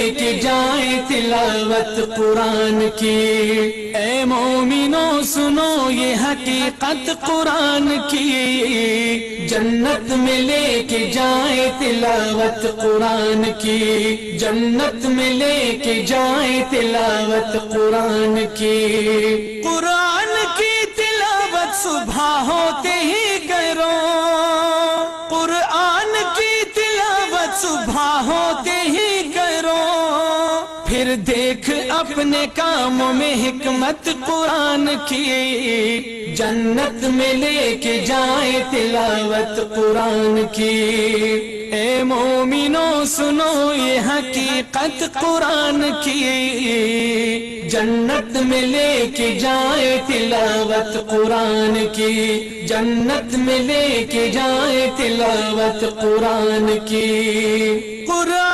लेके जाए तिलावत कुरान की। ए मोमिनो सुनो ये हकीकत कुरान की, जन्नत में लेके जाए तिलावत कुरान की, जन्नत में लेके जाए तिलावत कुरान की। कुरान की तिलावत सुबह होते ही करो, कुरान की तिलावत सुबह होते ही करो, फिर देख अपने कामों में हिकमत कुरान की, जन्नत में लेके जाए तिलावत कुरान की। ए मोमिनो सुनो ये हकीकत कुरान की, जन्नत में लेके जाए तिलावत कुरान की, जन्नत में लेके जाए तिलावत कुरान की। कुरान